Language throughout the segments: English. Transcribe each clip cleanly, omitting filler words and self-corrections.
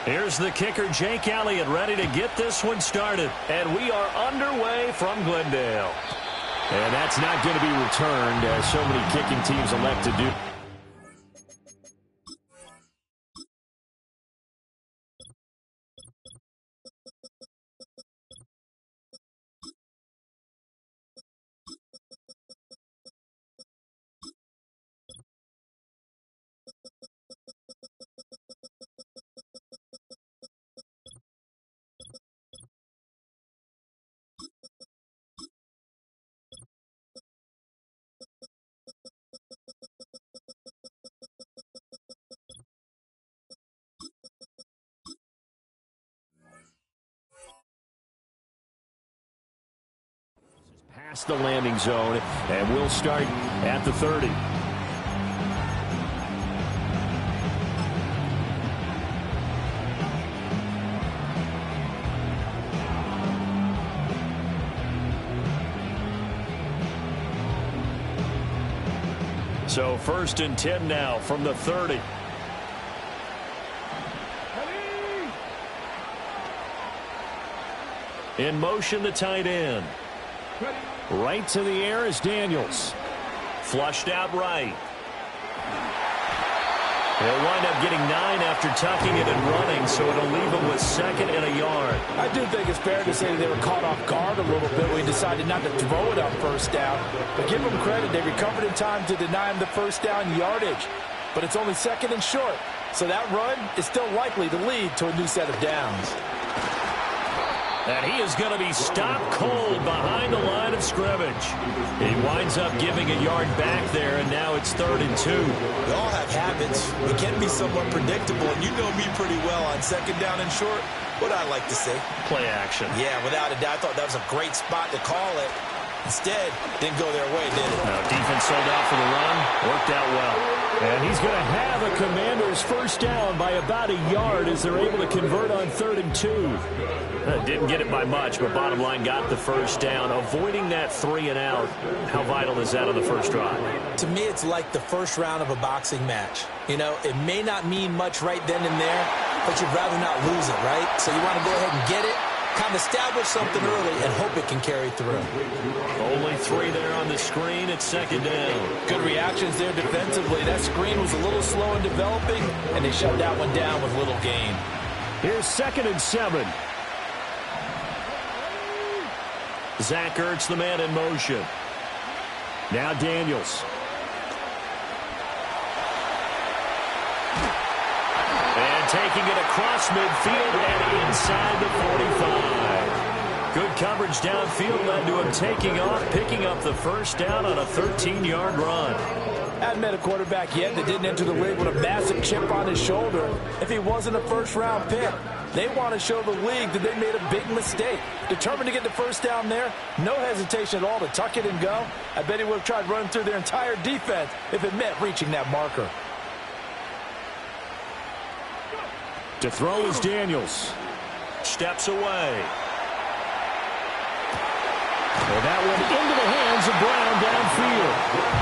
Here's the kicker, Jake Elliott, ready to get this one started. And we are underway from Glendale. And that's not going to be returned, as so many kicking teams elect to do. Past the landing zone, and we'll start at the 30. So 1st and 10 now from the 30. In motion, the tight end. Right to the air is Daniels. Flushed out right. They'll wind up getting 9 after tucking it and running, so it'll leave them with 2nd and a yard. I do think it's fair to say they were caught off guard a little bit when he decided not to throw it on 1st down. But give them credit, they recovered in time to deny him the 1st down yardage. But it's only 2nd and short, so that run is still likely to lead to a new set of downs. And he is going to be stopped cold behind the line of scrimmage. He winds up giving a yard back there, and now it's 3rd and 2. We all have habits. We can be somewhat predictable, and you know me pretty well on 2nd down and short. What I like to say? Play action. Yeah, without a doubt. I thought that was a great spot to call it. Instead, didn't go their way, did it? Now, defense sold out for the run. Worked out well. And he's going to have a Commander's 1st down by about a yard as they're able to convert on 3rd and 2. Didn't get it by much, but bottom line got the 1st down. Avoiding that 3 and out, how vital is that on the first drive? To me, it's like the first round of a boxing match. You know, it may not mean much right then and there, but you'd rather not lose it, right? So you want to go ahead and get it, kind of establish something early, and hope it can carry through. Only 3 there on the screen at 2nd down. Good reactions there defensively. That screen was a little slow in developing, and they shut that one down with little gain. Here's 2nd and 7. Zach Ertz, the man in motion. Now Daniels. And taking it across midfield and inside the 45. Good coverage downfield led to him taking off, picking up the 1st down on a 13-yard run. Hadn't met a quarterback yet that didn't enter the league with a massive chip on his shoulder if he wasn't a 1st-round pick. They want to show the league that they made a big mistake. Determined to get the 1st down there, no hesitation at all to tuck it and go. I bet he would have tried running through their entire defense if it meant reaching that marker. To throw is Daniels. Steps away. And that one into the hands of Brown downfield.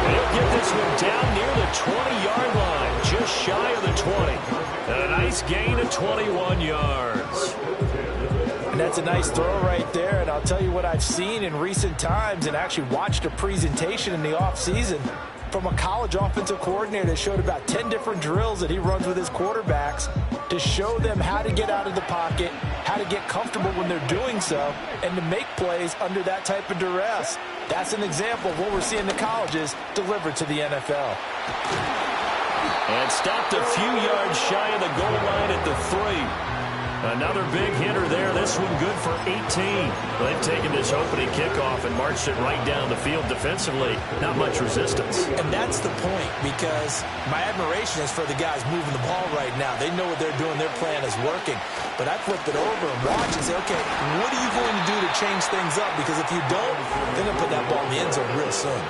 He'll get this one down near the 20-yard line, just shy of the 20. And a nice gain of 21 yards. And that's a nice throw right there. And I'll tell you what I've seen in recent times and actually watched a presentation in the offseason from a college offensive coordinator that showed about 10 different drills that he runs with his quarterbacks to show them how to get out of the pocket, how to get comfortable when they're doing so, and to make plays under that type of duress. That's an example of what we're seeing the colleges delivered to the NFL. And stopped a few yards shy of the goal line at the 3. Another big hitter there. This one good for 18. They've taken this opening kickoff and marched it right down the field defensively. Not much resistance. And that's the point, because my admiration is for the guys moving the ball right now. They know what they're doing. Their plan is working. But I flip it over and watch and say, okay, what are you going to do to change things up? Because if you don't, they're going to put that ball in the end zone real soon.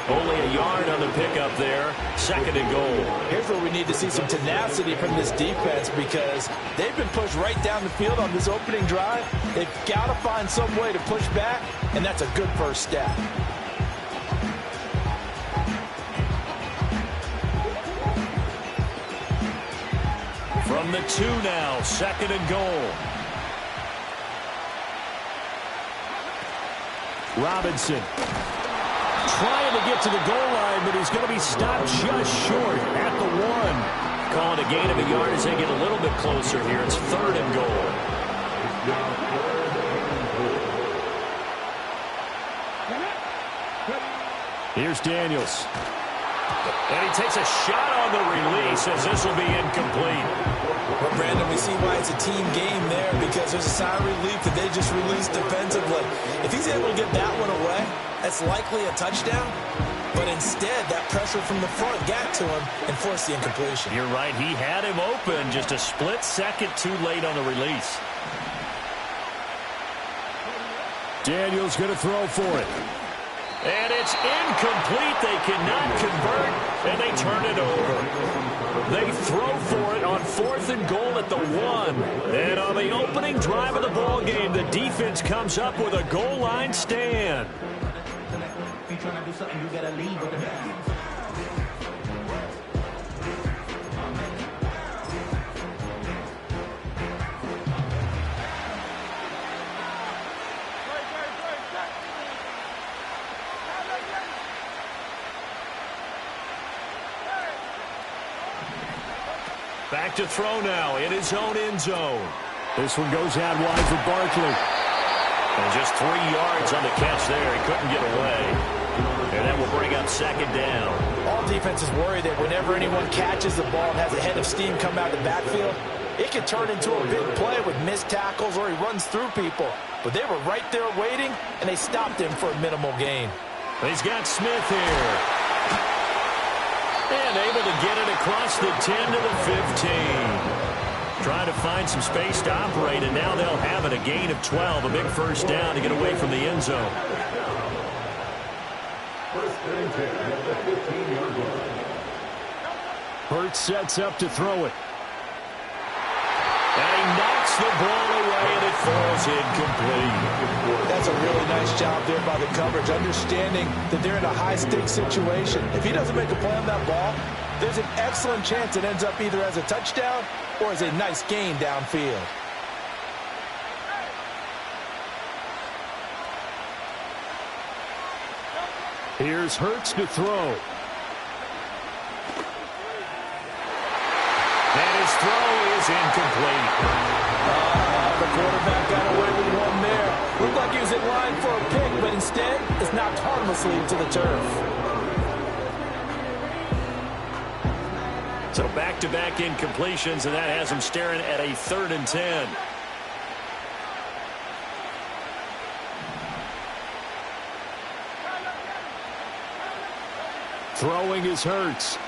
Only a yard on the pickup there. 2nd and goal. Here's where we need to see some tenacity from this defense, because they've been pushed right down the field on this opening drive. They've got to find some way to push back, and that's a good first step. From the 2 now, 2nd and goal. Robinson trying to get to the goal line, but he's going to be stopped just short at the 1. Calling a gain of a yard as they get a little bit closer here. It's 3rd and goal. Here's Daniels. And he takes a shot on the release as this will be incomplete. Well, Brandon, we see why it's a team game there, because there's a sigh of relief that they just released defensively. If he's able to get that one away, that's likely a touchdown. But instead, that pressure from the front got to him and forced the incompletion. You're right. He had him open, just a split second too late on the release. Daniels going to throw for it. And it's incomplete. They cannot convert, and they turn it over. They throw for it on 4th and goal at the 1. And on the opening drive of the ball game, the defense comes up with a goal line stand. If you're trying to do something, you gotta lead with the best. Back to throw now in his own end zone. This one goes out wide for Barkley. And just 3 yards on the catch there. He couldn't get away. And that will bring up 2nd down. All defenses worry that whenever anyone catches the ball and has a head of steam come out of the backfield, it can turn into a big play with missed tackles or he runs through people. But they were right there waiting, and they stopped him for a minimal gain. He's got Smith here. And able to get it across the 10 to the 15. Trying to find some space to operate, and now they'll have it. A gain of 12, a big first down to get away from the end zone. Hurts sets up to throw it. And he knocks the ball away, and it falls incomplete. That's a really nice job there by the coverage, understanding that they're in a high-stakes situation. If he doesn't make a play on that ball, there's an excellent chance it ends up either as a touchdown or as a nice gain downfield. Here's Hurts to throw. And his throw is incomplete. The quarterback got away with one there. Looked like he was in line for a pick, but instead it's knocked harmlessly into the turf. So back-to-back incompletions, and that has him staring at a 3rd and 10. Throwing is Hurts.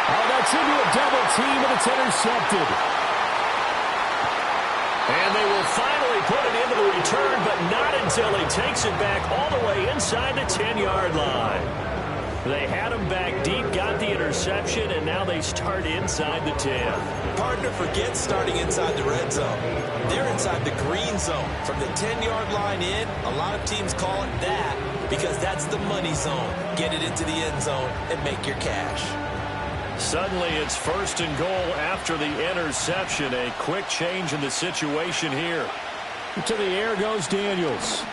Oh, that's into a double team, and it's intercepted. And they will finally put it into the return, but not until he takes it back all the way inside the 10-yard line. They had him back deep, got the interception, and now they start inside the 10. Partner, forget starting inside the red zone. They're inside the green zone. From the 10-yard line in, a lot of teams call it that because that's the money zone. Get it into the end zone and make your cash. Suddenly it's 1st and goal after the interception. A quick change in the situation here. To the air goes Daniels.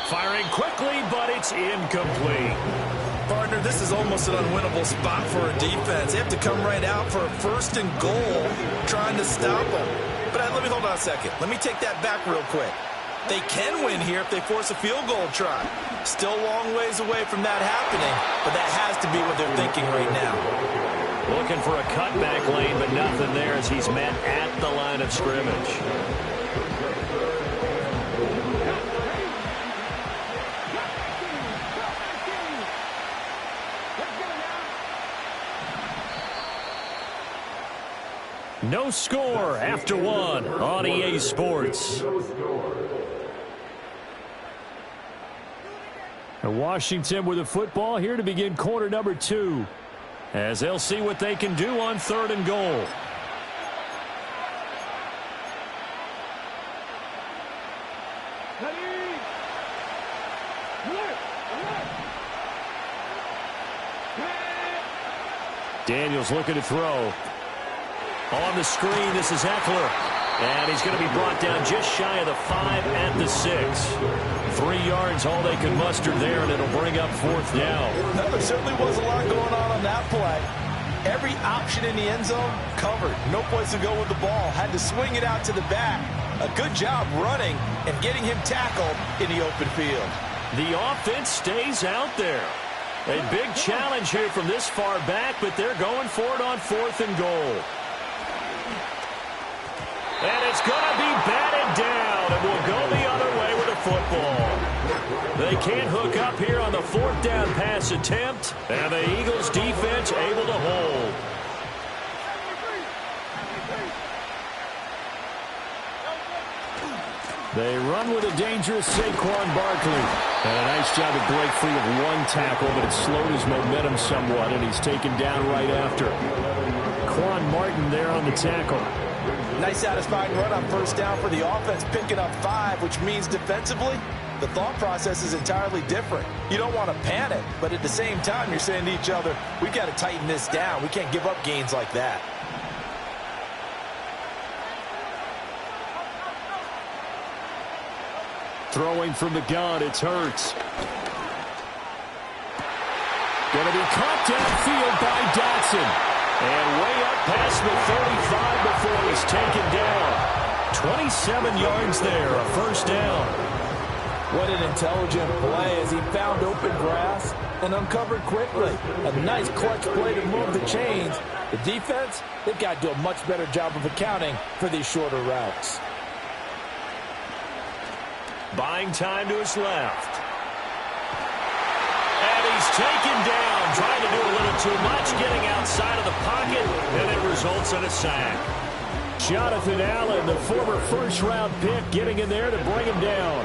Firing quickly, but it's incomplete. Partner, this is almost an unwinnable spot for a defense. They have to come right out for a 1st and goal trying to stop them. But let me hold on a second. Let me take that back real quick. They can win here if they force a field goal try. Still a long ways away from that happening, but that has to be what they're thinking right now. Looking for a cutback lane, but nothing there as he's met at the line of scrimmage. No score after 1 on EA Sports. And Washington with the football here to begin quarter number 2. As they'll see what they can do on 3rd and goal. Daniels looking to throw. On the screen, this is Eckler. And he's going to be brought down just shy of the 5 at the 6. 3 yards, all they could muster there, and it'll bring up 4th down. There certainly was a lot going on that play. Every option in the end zone covered. No place to go with the ball. Had to swing it out to the back. A good job running and getting him tackled in the open field. The offense stays out there. A big challenge here from this far back, but they're going for it on 4th and goal. And it's going to be batted down, and we'll go the other way with the football. They can't hook up here on the 4th down pass attempt, and the Eagles defense able to hold. They run with a dangerous Saquon Barkley. And a nice job to break free of 1 tackle, but it slowed his momentum somewhat, and he's taken down right after. Quan Martin there on the tackle. Nice satisfying run on 1st down for the offense, picking up 5, which means defensively, the thought process is entirely different. You don't want to panic, but at the same time, you're saying to each other, we've got to tighten this down. We can't give up gains like that. Throwing from the gun, it's Hurts. Going to be caught downfield by Dotson. And way up past the 35 before he's taken down. 27 yards there, a 1st down. What an intelligent play as he found open grass and uncovered quickly. A nice clutch play to move the chains. The defense, they've got to do a much better job of accounting for these shorter routes. Buying time to his left. And he's taken down, trying to do a little too much, getting outside of the pocket, and it results in a sack. Jonathan Allen, the former 1st-round pick, getting in there to bring him down.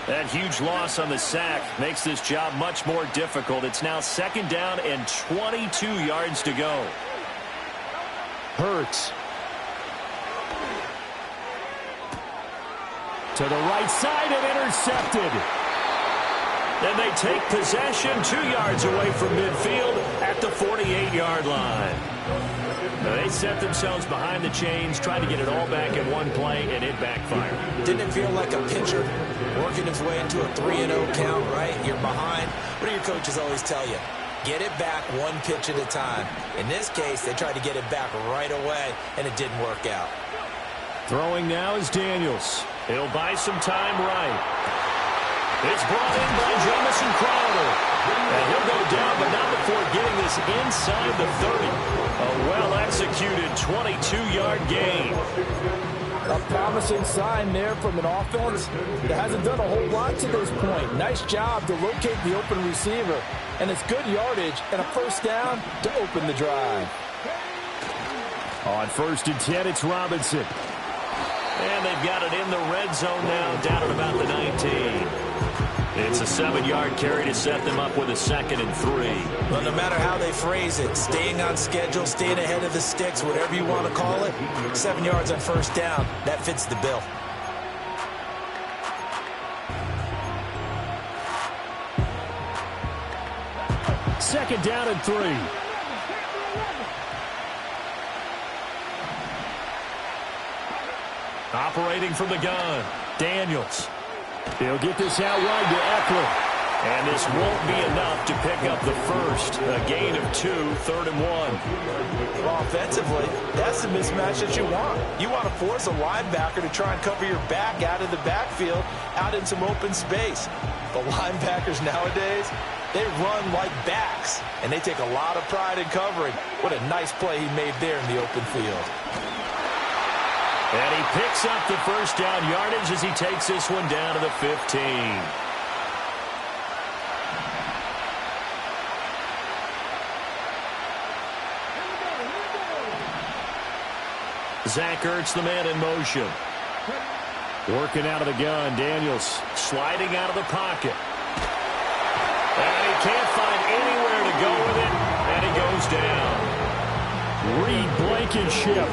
That huge loss on the sack makes this job much more difficult. It's now 2nd down and 22 yards to go. Hurts. To the right side and intercepted. Then they take possession 2 yards away from midfield at the 48-yard line. They set themselves behind the chains, trying to get it all back in one play, and it backfired. Didn't it feel like a pitcher working his way into a 3-0 count, right? You're behind. What do your coaches always tell you? Get it back 1 pitch at a time. In this case, they tried to get it back right away, and it didn't work out. Throwing now is Daniels. He'll buy some time right. It's brought in by Jamison Crowder. And he'll go down, but not before getting this inside the 30. A well-executed 22-yard gain. A promising sign there from an offense that hasn't done a whole lot to this point. Nice job to locate the open receiver. And it's good yardage and a 1st down to open the drive. On 1st and 10, it's Robinson. And they've got it in the red zone now, down at about the 19. It's a 7-yard carry to set them up with a 2nd and 3. Well, no matter how they phrase it, staying on schedule, staying ahead of the sticks, whatever you want to call it, 7 yards on 1st down, that fits the bill. Second down and 3. Operating from the gun, Daniels. He'll get this out wide to Eckler. And this won't be enough to pick up the 1st. A gain of 2, 3rd and 1. Well, offensively, that's the mismatch that you want. You want to force a linebacker to try and cover your back out of the backfield, out in some open space. The linebackers nowadays, they run like backs, and they take a lot of pride in covering. What a nice play he made there in the open field. And he picks up the 1st down yardage as he takes this one down to the 15. Zach Ertz, the man in motion. Working out of the gun, Daniels sliding out of the pocket. And he can't find anywhere to go with it, and he goes down. Reed Blankenship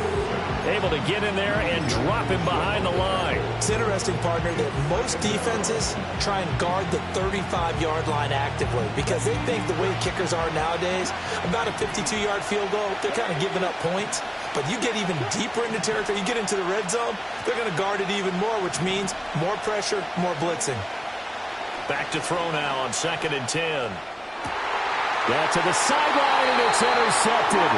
able to get in there and drop him behind the line. It's interesting, partner, that most defenses try and guard the 35-yard line actively because they think the way kickers are nowadays, about a 52-yard field goal, they're kind of giving up points. But you get even deeper into territory, you get into the red zone, they're going to guard it even more, which means more pressure, more blitzing. Back to throw now on 2nd and 10. Yeah, to the sideline, and it's intercepted.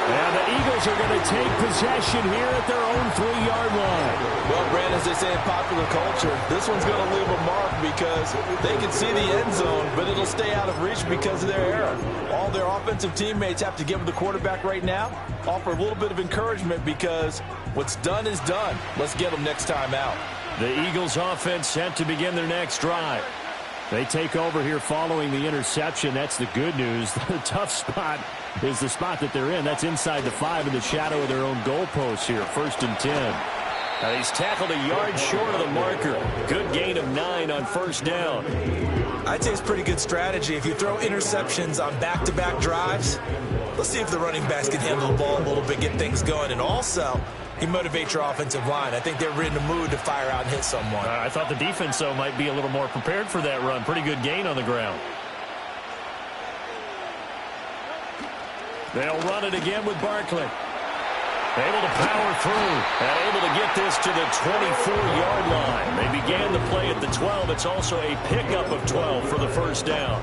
And the Eagles are going to take possession here at their own 3-yard line. Well, Brandon, as they say in popular culture, this one's going to leave a mark because they can see the end zone, but it'll stay out of reach because of their error. All their offensive teammates have to give the quarterback right now, offer a little bit of encouragement because what's done is done. Let's get them next time out. The Eagles offense set to begin their next drive. They take over here following the interception. That's the good news. The tough spot is the spot that they're in. That's inside the 5 in the shadow of their own goalpost here. 1st and 10. He's tackled a yard short of the marker. Good gain of 9 on 1st down. I'd say it's pretty good strategy. If you throw interceptions on back-to-back drives, let's see if the running backs can handle the ball a little bit, get things going. And also, he motivates your offensive line. I think they're in the mood to fire out and hit someone. I thought the defense, though, might be a little more prepared for that run. Pretty good gain on the ground. They'll run it again with Barkley. Able to power through and able to get this to the 24-yard line. They began the play at the 12. It's also a pickup of 12 for the 1st down.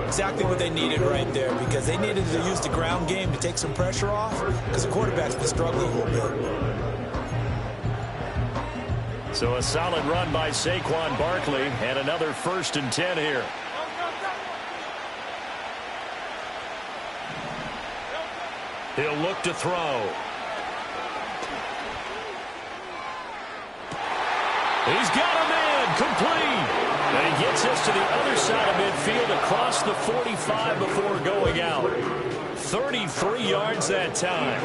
Exactly what they needed right there because they needed to use the ground game to take some pressure off because the quarterback's been struggling a little bit. So a solid run by Saquon Barkley and another 1st and 10 here. He'll look to throw. He's got him in, complete. And he gets us to the other side of midfield across the 45 before going out. 33 yards that time.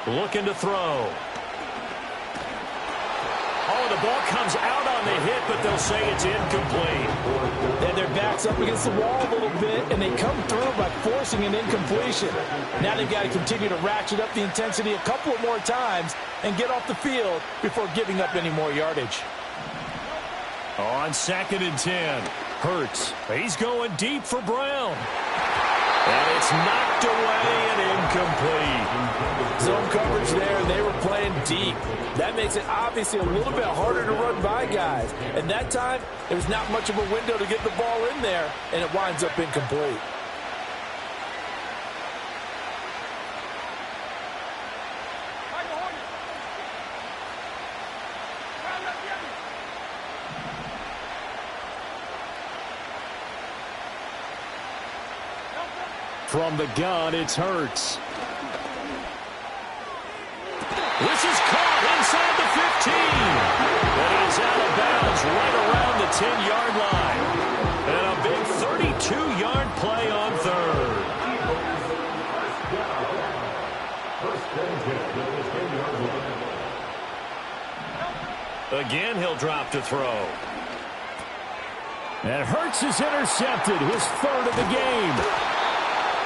Looking to throw. Oh, the ball comes out on the hit, but they'll say it's incomplete. And their back's up against the wall a little bit, and they come through by forcing an incompletion. Now they've got to continue to ratchet up the intensity a couple of more times and get off the field before giving up any more yardage. On 2nd and 10, Hurts. He's going deep for Brown. And it's knocked away and incomplete. Zone coverage there, and they were playing deep. That makes it obviously a little bit harder to run by guys. And that time, there was not much of a window to get the ball in there, and it winds up incomplete. From the gun, it's Hurts. This is caught inside the 15. And he's out of bounds right around the 10-yard line. And a big 32-yard play on 3rd. Again, he'll drop to throw. And Hurts is intercepted, his 3rd of the game.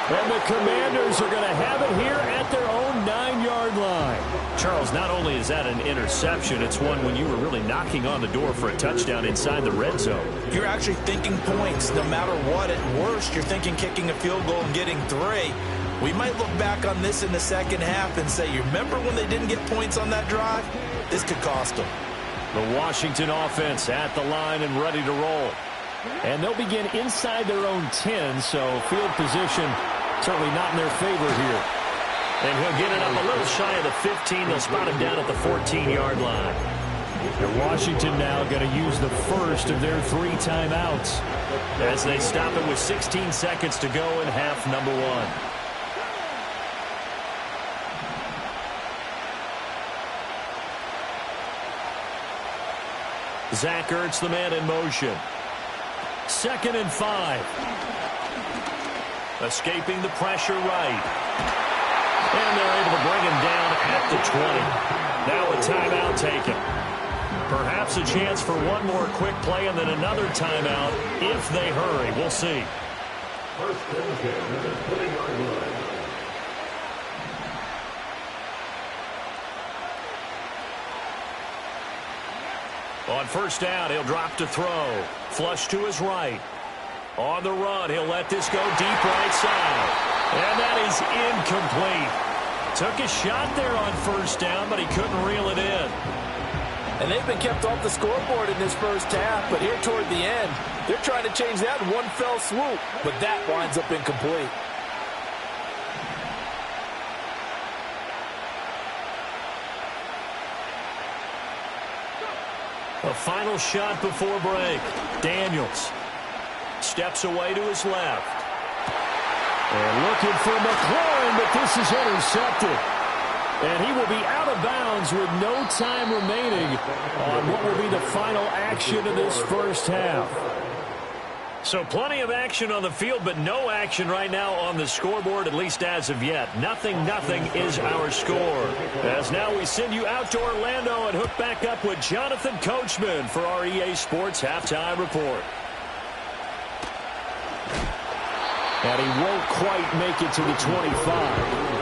And the Commanders are going to have it here at their own 9-yard line. Charles, not only is that an interception, it's one when you were really knocking on the door for a touchdown inside the red zone. You're actually thinking points no matter what. At worst, you're thinking kicking a field goal and getting 3. We might look back on this in the second half and say, you remember when they didn't get points on that drive? This could cost them. The Washington offense at the line and ready to roll. And they'll begin inside their own 10, so field position certainly not in their favor here. And he'll get it up a little shy of the 15. They'll spot him down at the 14-yard line. And Washington now going to use the first of their 3 timeouts as they stop it with 16 seconds to go in half number 1. Zach Ertz, the man in motion. 2nd and 5. Escaping the pressure right. And they're able to bring him down at the 20. Now a timeout taken. Perhaps a chance for one more quick play and then another timeout if they hurry. We'll see. On first down, he'll drop to throw. Flush to his right. On the run, he'll let this go deep right side. And that is incomplete. Took a shot there on first down, but he couldn't reel it in. And they've been kept off the scoreboard in this first half, but here toward the end, they're trying to change that in one fell swoop, but that winds up incomplete. A final shot before break. Daniels steps away to his left. And looking for McLaurin, but this is intercepted. And he will be out of bounds with no time remaining on what will be the final action of this first half. So plenty of action on the field, but no action right now on the scoreboard, at least as of yet. 0-0 is our score. As now we send you out to Orlando and hook back up with Jonathan Coachman for our EA Sports Halftime Report. And he won't quite make it to the 25.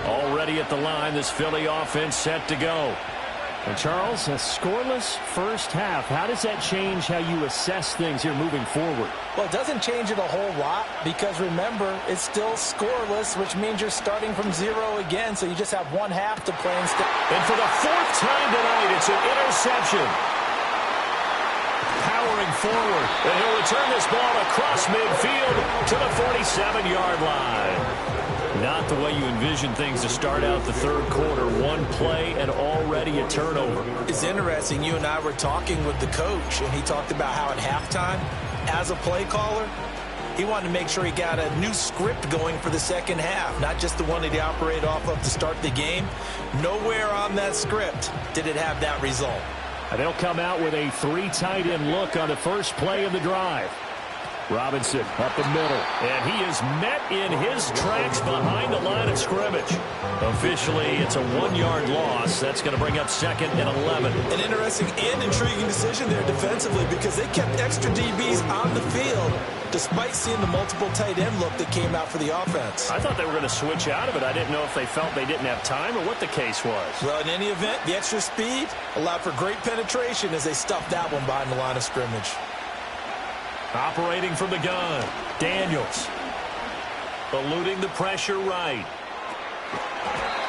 Already at the line, this Philly offense set to go. And Charles, a scoreless first half. How does that change how you assess things here moving forward? Well, it doesn't change it a whole lot because, remember, it's still scoreless, which means you're starting from zero again, so you just have one half to play instead. And for the fourth time tonight, it's an interception. Powering forward, and he'll return this ball across midfield to the 47-yard line. Not the way you envision things to start out the third quarter. One play and already a turnover. It's interesting. You and I were talking with the coach, and he talked about how at halftime, as a play caller, he wanted to make sure he got a new script going for the second half, not just the one that he operated off of to start the game. Nowhere on that script did it have that result. And they'll come out with a three tight end look on the first play of the drive. Robinson up the middle, and he is met in his tracks behind the line of scrimmage. Officially, it's a 1-yard loss. That's going to bring up 2nd and 11. An interesting and intriguing decision there defensively because they kept extra DBs on the field despite seeing the multiple tight end look that came out for the offense. I thought they were going to switch out of it. I didn't know if they felt they didn't have time or what the case was. Well, in any event, the extra speed allowed for great penetration as they stuffed that one behind the line of scrimmage. Operating from the gun, Daniels. Eluding the pressure right.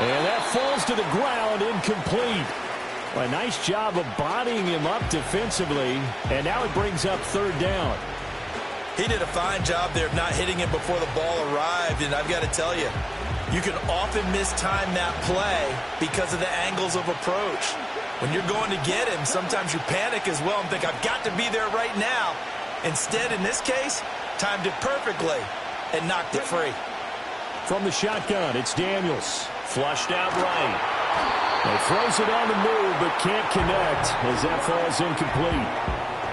And that falls to the ground, incomplete. Well, a nice job of bodying him up defensively, and now it brings up third down. He did a fine job there of not hitting him before the ball arrived, and I've got to tell you, you can often mistime that play because of the angles of approach. When you're going to get him, sometimes you panic as well and think, I've got to be there right now. Instead, in this case, timed it perfectly and knocked it free. From the shotgun, it's Daniels. Flushed out right. He throws it on the move, but can't connect as that falls incomplete.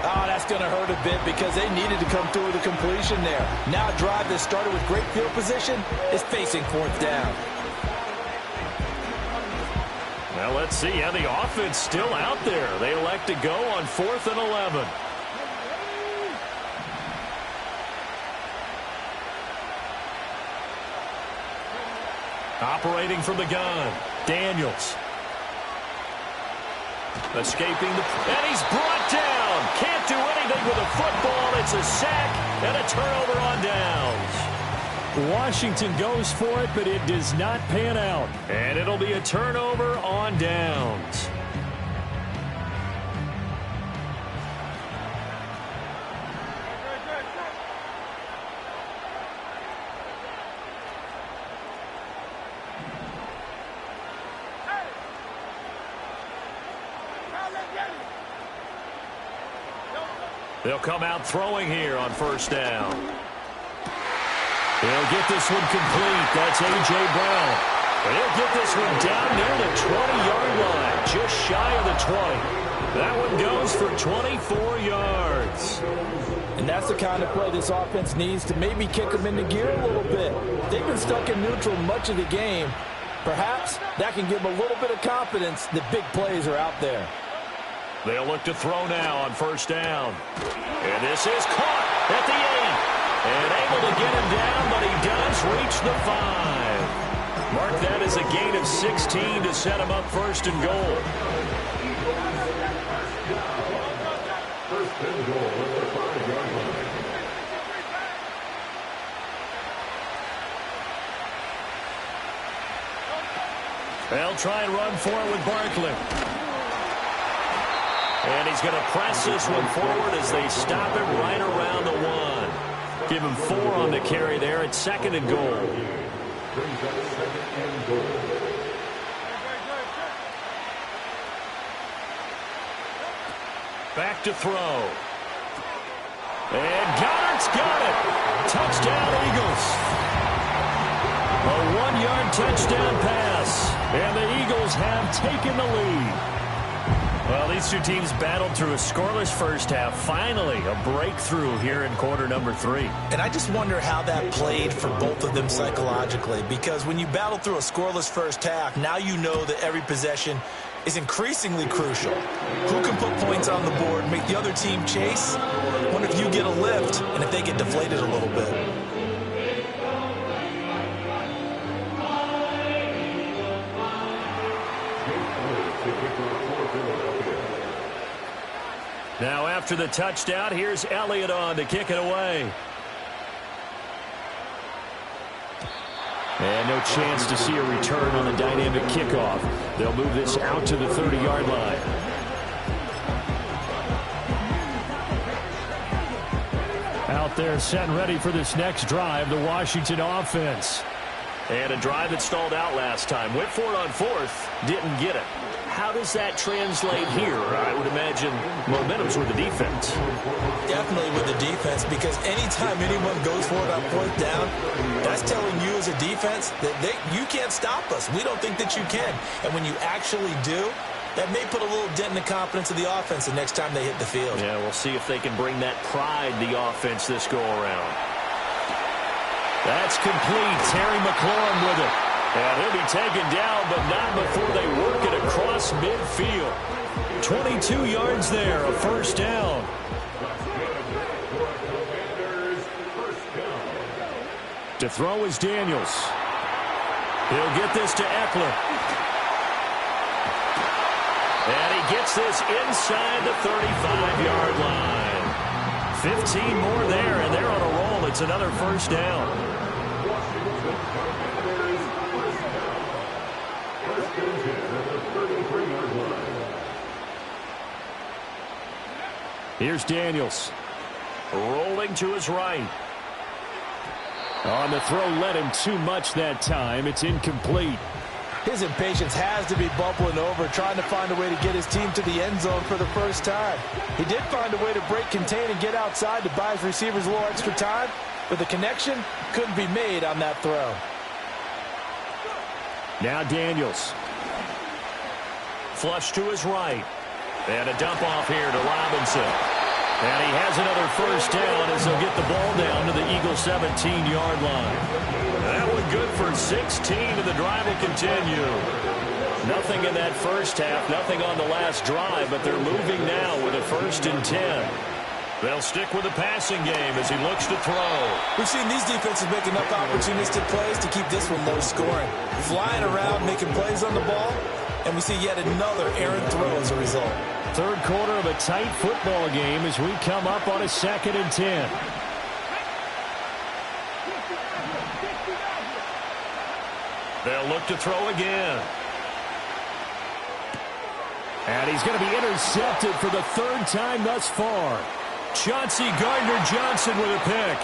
Oh, that's going to hurt a bit because they needed to come through with a completion there. Now a drive that started with great field position is facing fourth down. Now let's see how the offense still out there. They elect to go on 4th and 11. Operating from the gun, Daniels. Escaping and he's brought down. Can't do anything with a football. It's a sack and a turnover on downs. Washington goes for it, but it does not pan out. And it'll be a turnover on downs. They'll come out throwing here on first down. They'll get this one complete. That's A.J. Brown. And he'll get this one down near the 20-yard line, just shy of the 20. That one goes for 24 yards. And that's the kind of play this offense needs to maybe kick them into gear a little bit. They've been stuck in neutral much of the game. Perhaps that can give them a little bit of confidence that big plays are out there. They'll look to throw now on first down. And this is caught at the 8. And able to get him down, but he does reach the 5. Mark that as a gain of 16 to set him up first and goal. First and goal at the 5-yard line. They'll try and run for it with Barkley. And he's going to press this one forward as they stop it right around the 1. Give him 4 on the carry there at second and goal. Brings up second and goal. Back to throw. And Goddard's got it. Touchdown, Eagles. A 1-yard touchdown pass. And the Eagles have taken the lead. Well, these two teams battled through a scoreless first half. Finally, a breakthrough here in quarter number 3. And I just wonder how that played for both of them psychologically. Because when you battle through a scoreless first half, now you know that every possession is increasingly crucial. Who can put points on the board, make the other team chase? I wonder if you get a lift and if they get deflated a little bit. Now after the touchdown, here's Elliott on to kick it away. And no chance to see a return on the dynamic kickoff. They'll move this out to the 30-yard line. Out there set and ready for this next drive, the Washington offense. And a drive that stalled out last time. Went for it on 4th, didn't get it. How does that translate here? I would imagine momentum's with the defense. Definitely with the defense, because anytime anyone goes for it on 4th down, that's telling you as a defense that you can't stop us. We don't think that you can. And when you actually do, that may put a little dent in the confidence of the offense the next time they hit the field. Yeah, we'll see if they can bring that pride to the offense this go-around. That's complete. Terry McLaurin with it. And he'll be taken down, but not before they work it across midfield. 22 yards there, a first down. To throw is Daniels. He'll get this to Eckler. And he gets this inside the 35-yard line. 15 more there, and they're on a roll. It's another first down. Here's Daniels. Rolling to his right. On the throw, led him too much that time. It's incomplete. His impatience has to be bubbling over, trying to find a way to get his team to the end zone for the first time. He did find a way to break contain and get outside to buy his receivers a little extra time, but the connection couldn't be made on that throw. Now Daniels. Flush to his right. And a dump off here to Robinson. And he has another first down as they'll get the ball down to the Eagles' 17-yard line. That one good for 16, and the drive will continue. Nothing in that first half, nothing on the last drive, but they're moving now with a 1st and 10. They'll stick with the passing game as he looks to throw. We've seen these defenses make enough opportunistic plays to keep this one low scoring. Flying around, making plays on the ball, and we see yet another errant throw as a result. Third quarter of a tight football game as we come up on a 2nd and 10. They'll look to throw again. And he's going to be intercepted for the 3rd time thus far. Chauncey Gardner-Johnson with a pick.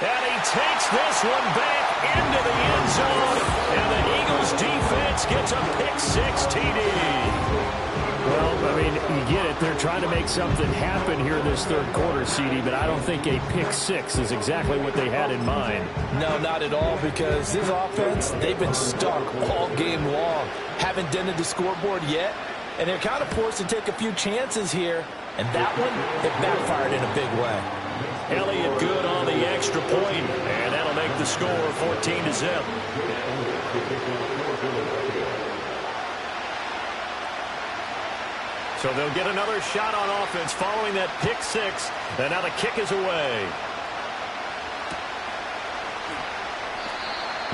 And he takes this one back into the end zone. And the Eagles defense gets a pick 6 TD. Well, I mean, you get it. They're trying to make something happen here in this third quarter, CD, but I don't think a pick six is exactly what they had in mind. No, not at all, because this offense, they've been stuck all game long. Haven't dented the scoreboard yet, and they're kind of forced to take a few chances here, and that one, it backfired in a big way. Elliott good on the extra point, and that'll make the score 14-0. So they'll get another shot on offense following that pick six, and now the kick is away.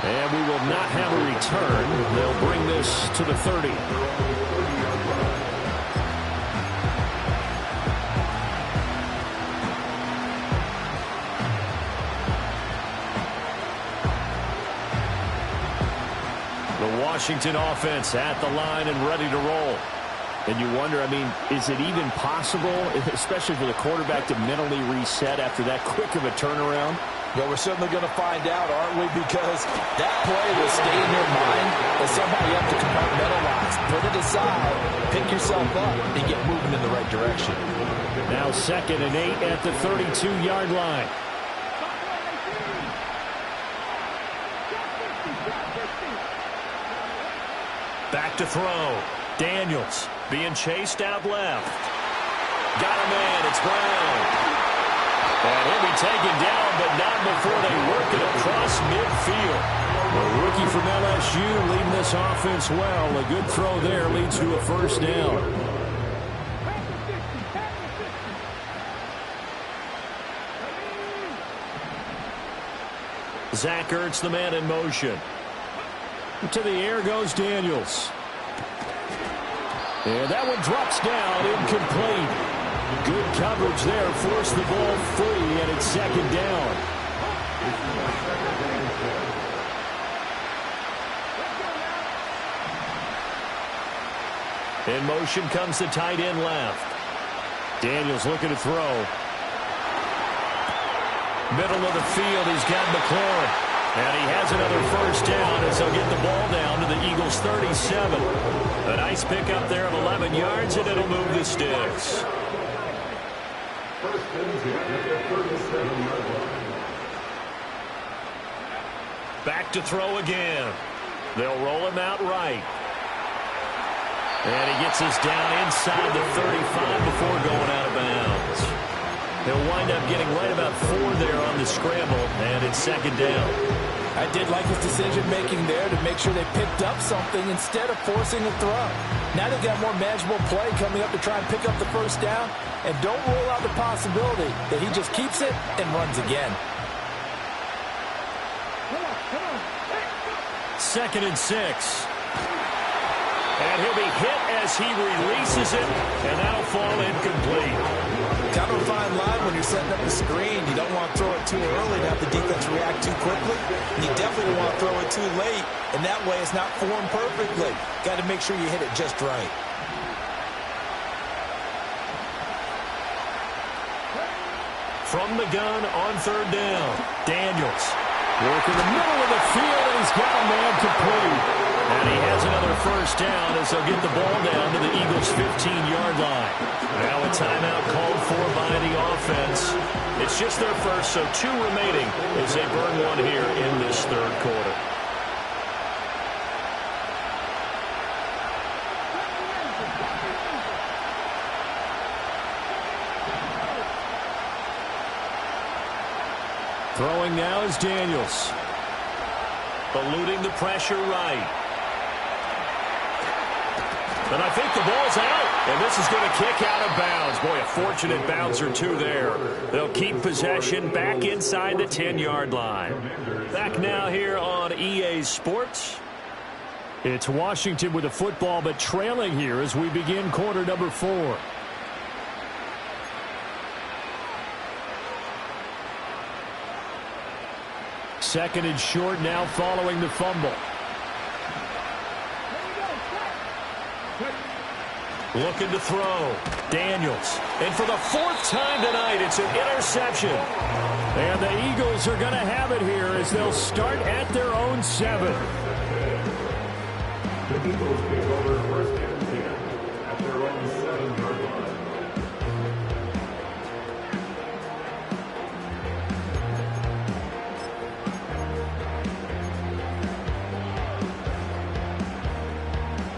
And we will not have a return. They'll bring this to the 30. The Washington offense at the line and ready to roll. And you wonder, I mean, is it even possible, especially for the quarterback, to mentally reset after that quick of a turnaround? Well, we're certainly going to find out, aren't we? Because that play will stay in your mind, and somehow you have to compartmentalize. Put it aside, pick yourself up, and get moving in the right direction. Now 2nd and 8 at the 32-yard line. Back to throw. Daniels being chased out left. Got a man. It's Brown. And he'll be taken down, but not before they work it across midfield. A rookie from LSU leading this offense well. A good throw there leads to a first down. Zach Ertz, the man in motion. To the air goes Daniels. And that one drops down, incomplete. Good coverage there, forced the ball free, and it's 2nd down. In motion comes the tight end left. Daniels looking to throw. Middle of the field, he's got McLaurin. And he has another first down as they'll get the ball down to the Eagles' 37. A nice pickup there of 11 yards, and it'll move the sticks. Back to throw again. They'll roll him out right. And he gets us down inside the 35 before going out of bounds. He'll wind up getting right about 4 there on the scramble, and it's 2nd down. I did like his decision-making there to make sure they picked up something instead of forcing a throw. Now they've got more manageable play coming up to try and pick up the first down, and don't rule out the possibility that he just keeps it and runs again. 2nd and 6. And he'll be hit as he releases it, and that'll fall incomplete. Kind of a fine line when you're setting up the screen. You don't want to throw it too early to have the defense react too quickly. And you definitely don't want to throw it too late, and that way it's not formed perfectly. Got to make sure you hit it just right. From the gun on 3rd down, Daniels. Working the middle of the field, and he's got a man complete. And he has another first down as they'll get the ball down to the Eagles' 15-yard line. Now a timeout called for by the offense. It's just their first, so 2 remaining as they burn one here in this third quarter. Throwing now is Daniels. Eluding the pressure right. And I think the ball's out. And this is going to kick out of bounds. Boy, a fortunate bounce or 2 there. They'll keep possession back inside the 10-yard line. Back now here on EA Sports. It's Washington with the football, but trailing here as we begin quarter number 4. Second and short now following the fumble. Looking to throw. Daniels. And for the 4th time tonight, it's an interception. And the Eagles are going to have it here as they'll start at their own 7. The Eagles take over 1st and 10 at their own 7-yard line.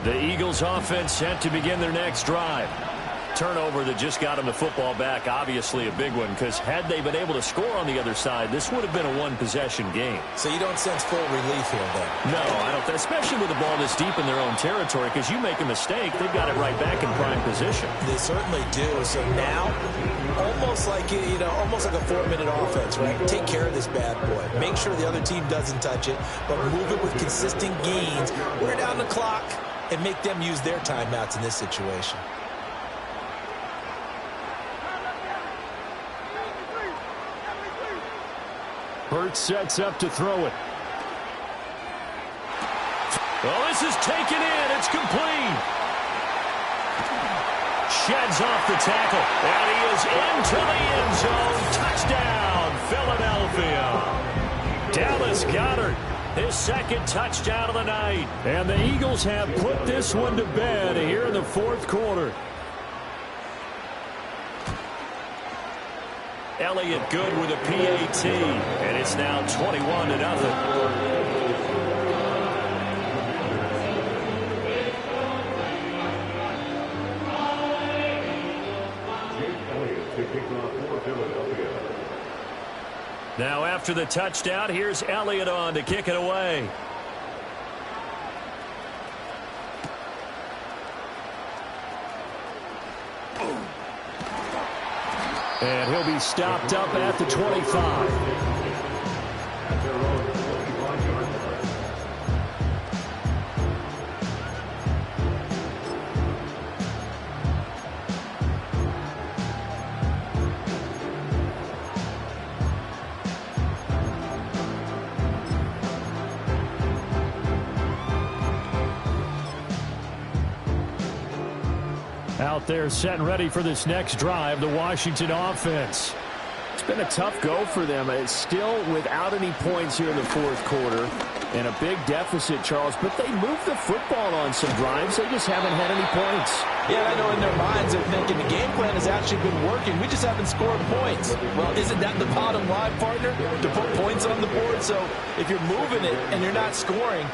The Eagles offense set to begin their next drive. Turnover that just got them the football back, obviously a big one, because had they been able to score on the other side, this would have been a one-possession game. So you don't sense full relief here, then? No, I don't, especially with the ball this deep in their own territory, because you make a mistake, they've got it right back in prime position. They certainly do. So now, almost like almost like a 4-minute offense, right? Take care of this bad boy. Make sure the other team doesn't touch it, but move it with consistent gains. Wear down the clock and make them use their timeouts in this situation. Hurts sets up to throw it. Well, this is taken in. It's complete. Sheds off the tackle. And he is into the end zone. Touchdown, Philadelphia. Dallas Goedert, his second touchdown of the night. And the Eagles have put this one to bed here in the fourth quarter. Elliott good with a PAT, and it's now 21-0. Now after the touchdown, here's Elliott on to kick it away. And he'll be stopped up at the 25. Out there set and ready for this next drive, the Washington offense. It's been a tough go for them. It's still without any points here in the fourth quarter and a big deficit, Charles, but they moved the football on some drives. They just haven't had any points. Yeah, I know in their minds they're thinking the game plan has actually been working. We just haven't scored points. Well, isn't that the bottom line, partner? To put points on the board? So if you're moving it and you're not scoring,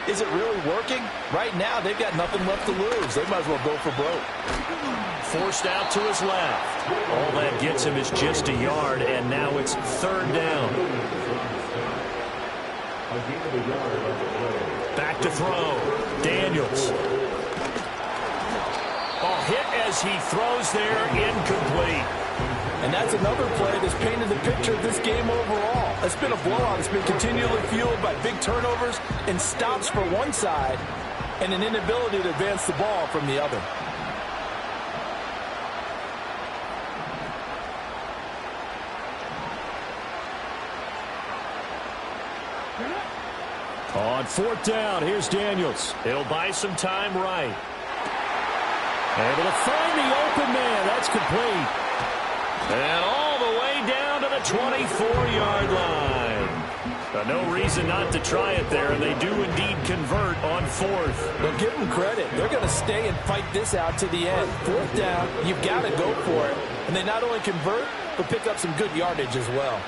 is it really working? Right now, they've got nothing left to lose. They might as well go for broke. Forced out to his left. All that gets him is just a yard, and now it's third down. Back to throw. Daniels. Oh, hit as he throws there, incomplete. And that's another play that's painted the picture of this game overall. It's been a blowout. It's been continually fueled by big turnovers and stops for one side and an inability to advance the ball from the other. On fourth down, here's Daniels. He'll buy some time right. Able to find the open man. That's complete. And all the way down to the 24-yard line. No reason not to try it there, and they do indeed convert on fourth. Well, give them credit. They're going to stay and fight this out to the end. Fourth down, you've got to go for it. And they not only convert, but pick up some good yardage as well.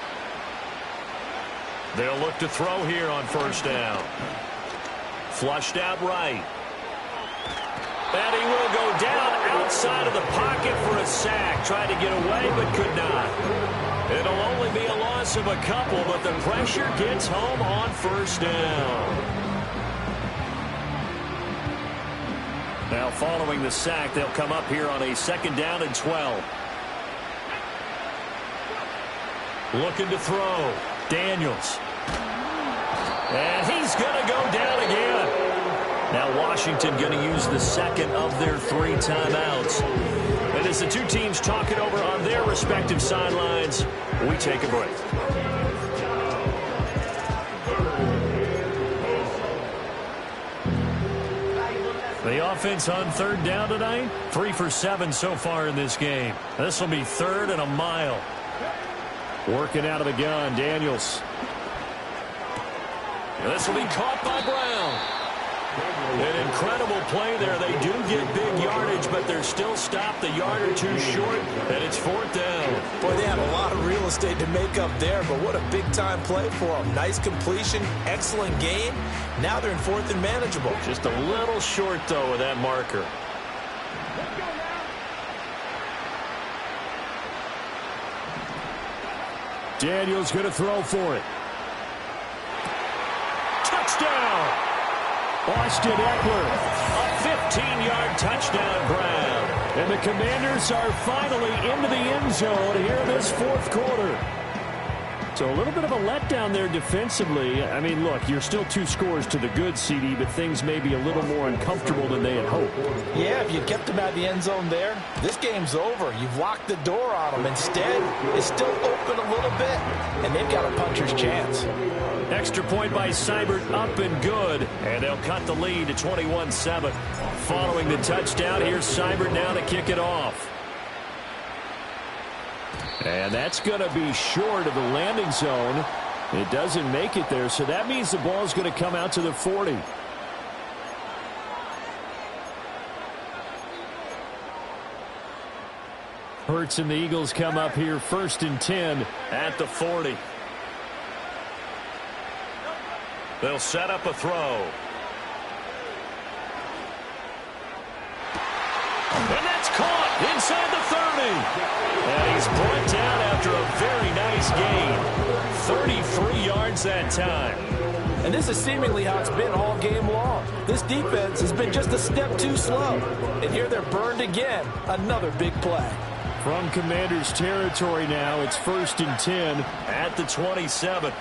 They'll look to throw here on first down. Flushed out right. And he will go down outside of the pocket for a sack. Tried to get away, but could not. It'll only be a loss of a couple, but the pressure gets home on first down. Now following the sack, they'll come up here on a second down and 12. Looking to throw. Daniels. And he's going to go down again. Now Washington going to use the second of their 3 timeouts. And as the two teams talk it over on their respective sidelines, we take a break. The offense on third down tonight, 3 for 7 so far in this game. This will be third and a mile. Working out of the gun, Daniels. This will be caught by Brown. An incredible play there. They do get big yardage, but they're still stopped a yard or two short, and it's 4th down. Boy, they had a lot of real estate to make up there, but what a big-time play for them. Nice completion, excellent game. Now they're in 4th and manageable. Just a little short, though, of that marker. Daniel's going to throw for it. Touchdown! Austin Eckler, a 15-yard touchdown, Brown. And the Commanders are finally into the end zone here in this 4th quarter. So a little bit of a letdown there defensively. I mean, look, you're still 2 scores to the good, CD, but things may be a little more uncomfortable than they had hoped. Yeah, if you kept them out of the end zone there, this game's over. You've locked the door on them. Instead, it's still open a little bit, and they've got a puncher's chance. Extra point by Seibert, up and good. And they'll cut the lead to 21-7. Following the touchdown, here's Seibert now to kick it off. And that's going to be short of the landing zone. It doesn't make it there, so that means the ball is going to come out to the 40. Hurts and the Eagles come up here 1st and 10 at the 40. They'll set up a throw. And that's caught inside the 30. And he's brought down after a very nice gain. 33 yards that time. And this is seemingly how it's been all game long. This defense has been just a step too slow. And here they're burned again. Another big play. From Commanders territory now, it's 1st and 10 at the 27.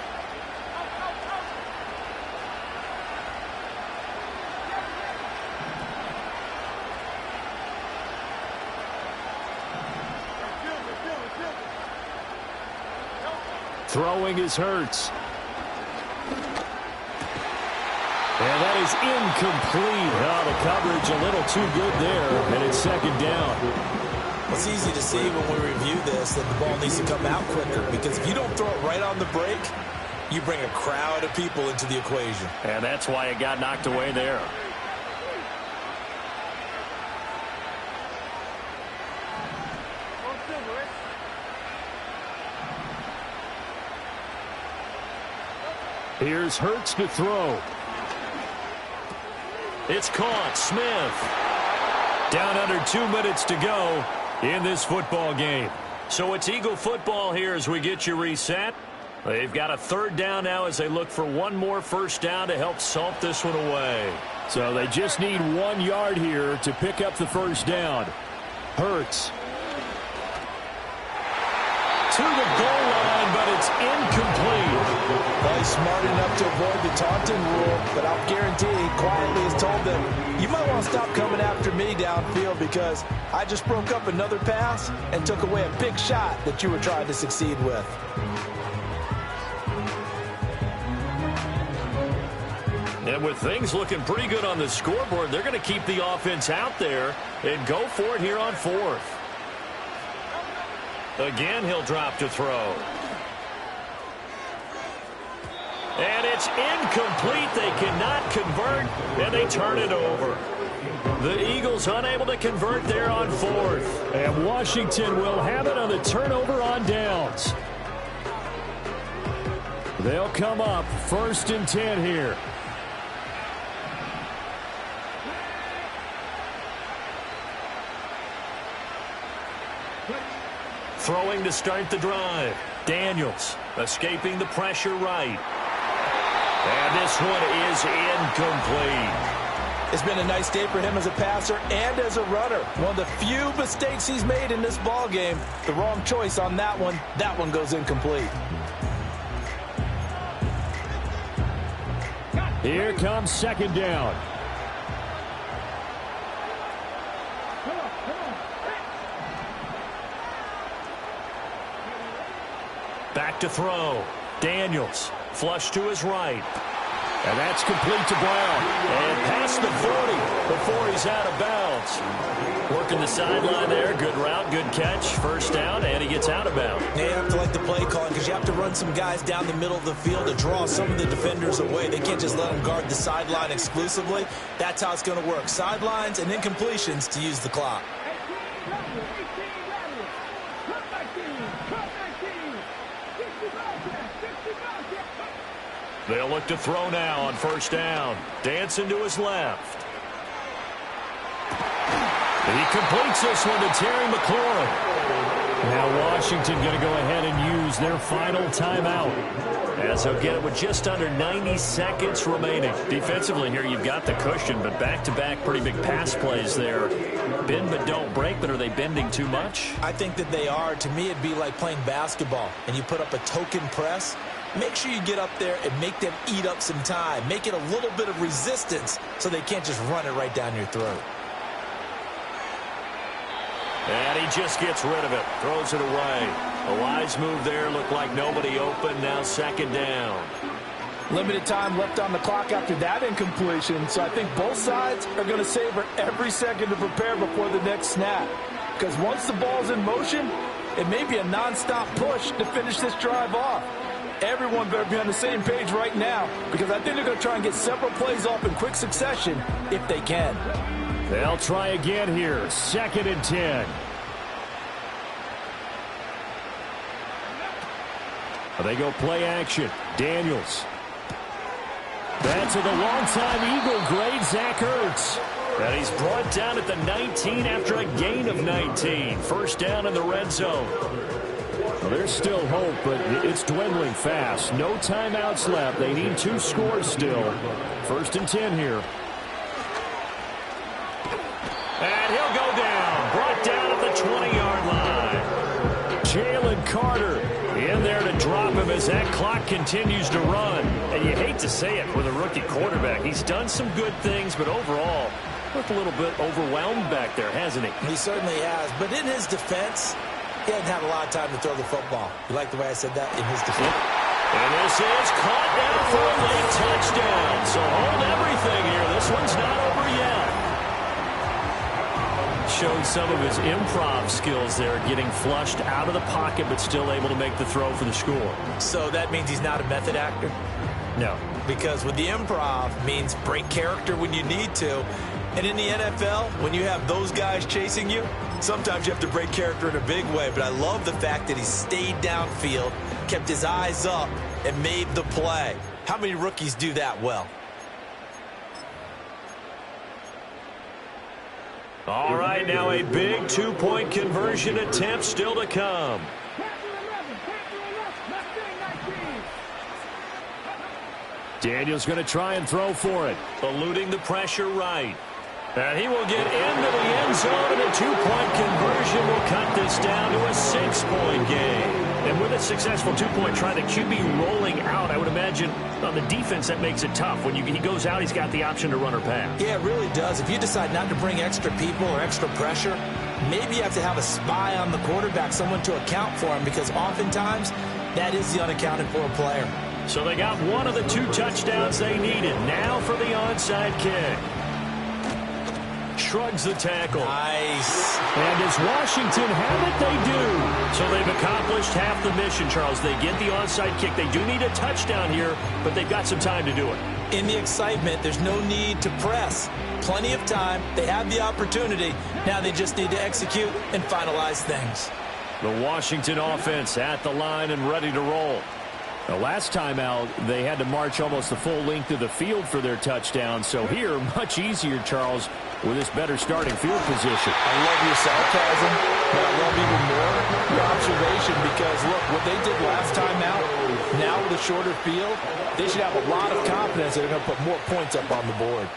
Throwing is Hurts. And that is incomplete. Oh, the coverage a little too good there, and it's 2nd down. It's easy to see when we review this that the ball needs to come out quicker, because if you don't throw it right on the break, you bring a crowd of people into the equation. And that's why it got knocked away there. Here's Hurts to throw. It's caught. Smith. Down under 2 minutes to go in this football game. So it's Eagle football here as we get you reset. They've got a 3rd down now as they look for one more 1st down to help salt this one away. So they just need 1 yard here to pick up the 1st down. Hurts. To the goal line, but it's incomplete. Well, he's smart enough to avoid the taunting rule, but I'll guarantee he quietly has told them, you might want to stop coming after me downfield because I just broke up another pass and took away a big shot that you were trying to succeed with. And with things looking pretty good on the scoreboard, they're going to keep the offense out there and go for it here on 4th. Again, he'll drop to throw. And it's incomplete. They cannot convert, and they turn it over. The Eagles unable to convert there on 4th. And Washington will have it on the turnover on downs. They'll come up 1st and 10 here. Throwing to start the drive. Daniels escaping the pressure right. And this one is incomplete. It's been a nice day for him as a passer and as a runner. One of the few mistakes he's made in this ball game. The wrong choice on that one. That one goes incomplete. Here comes 2nd down. Back to throw. Daniels flush to his right. And that's complete to Brown. And past the 40 before he's out of bounds. Working the sideline there. Good route, good catch. First down, and he gets out of bounds. Yeah, you have to like the play calling because you have to run some guys down the middle of the field to draw some of the defenders away. They can't just let them guard the sideline exclusively. That's how it's going to work. Sidelines and incompletions to use the clock. They'll look to throw now on first down. Dancing to his left. He completes this one to Terry McLaurin. Now Washington going to go ahead and use their final timeout, as they'll get it with just under 90 seconds remaining. Defensively here, you've got the cushion, but back-to-back pretty big pass plays there. Bend but don't break, but are they bending too much? I think that they are. To me, it'd be like playing basketball, and you put up a token press. Make sure you get up there and make them eat up some time. Make it a little bit of resistance so they can't just run it right down your throat. And he just gets rid of it. Throws it away. A wise move there. Looked like nobody open. Now second down. Limited time left on the clock after that incompletion, so I think both sides are going to savor every second to prepare before the next snap. Because once the ball's in motion, it may be a nonstop push to finish this drive off. Everyone better be on the same page right now, because I think they're going to try and get several plays off in quick succession if they can. They'll try again here. Second and 10. They go play action. Daniels. That's to the longtime Eagle grade, Zach Ertz. And he's brought down at the 19 after a gain of 19. First down in the red zone. Well, there's still hope, but it's dwindling fast. No timeouts left. They need 2 scores still. First and 10 here. And he'll go down. Brought down at the 20-yard line. Jalen Carter in there to drop him as that clock continues to run. And you hate to say it with a rookie quarterback. He's done some good things, but overall, looked a little bit overwhelmed back there, hasn't he? He certainly has. But in his defense, he hadn't had a lot of time to throw the football. You like the way I said that? In his defense. And this is caught down for a late touchdown. So hold everything here. This one's not over yet. Showed some of his improv skills there, getting flushed out of the pocket, but still able to make the throw for the score. So that means he's not a method actor? No. Because with the improv means break character when you need to. And in the NFL, when you have those guys chasing you, sometimes you have to break character in a big way. But I love the fact that he stayed downfield, kept his eyes up, and made the play. How many rookies do that well? All right, now a big 2-point conversion attempt still to come. Daniel's going to try and throw for it. Eluding the pressure right. And he will get into the end zone, and a 2-point conversion will cut this down to a 6-point game. And with a successful 2-point try, the QB rolling out, I would imagine on the defense that makes it tough. When he goes out, he's got the option to run or pass. Yeah, it really does. If you decide not to bring extra people or extra pressure, maybe you have to have a spy on the quarterback, someone to account for him, because oftentimes that is the unaccounted for player. So they got one of the 2 touchdowns they needed. Now for the onside kick. Shrugs the tackle. Nice. And does Washington have it? They do. So they've accomplished half the mission, Charles. They get the onside kick. They do need a touchdown here, but they've got some time to do it. In the excitement, there's no need to press. Plenty of time. They have the opportunity. Now they just need to execute and finalize things. The Washington offense at the line and ready to roll. The last time out, they had to march almost the full length of the field for their touchdown. So here, much easier, Charles, with this better starting field position. I love your sarcasm, but I love even more your observation, because, look, what they did last time out, now with a shorter field, they should have a lot of confidence that they're going to put more points up on the board.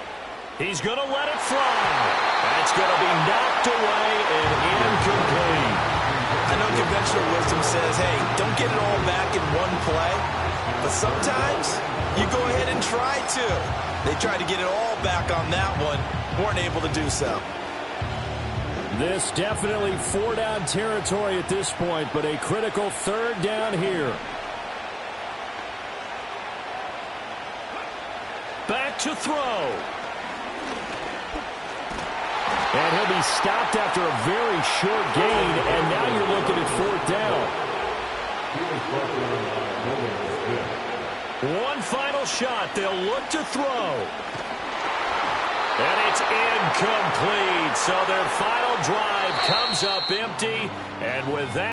He's going to let it fly. That's going to be knocked away and incomplete. I know conventional wisdom says, hey, don't get it all back in one play. But sometimes you go ahead and try to. They tried to get it all back on that one. Weren't able to do so. This definitely 4-down territory at this point, but a critical 3rd down here. throw. And he'll be stopped after a very short gain, and now you're looking at 4th down. One final shot. They'll look to throw. And it's incomplete. So their final drive comes up empty. And with that...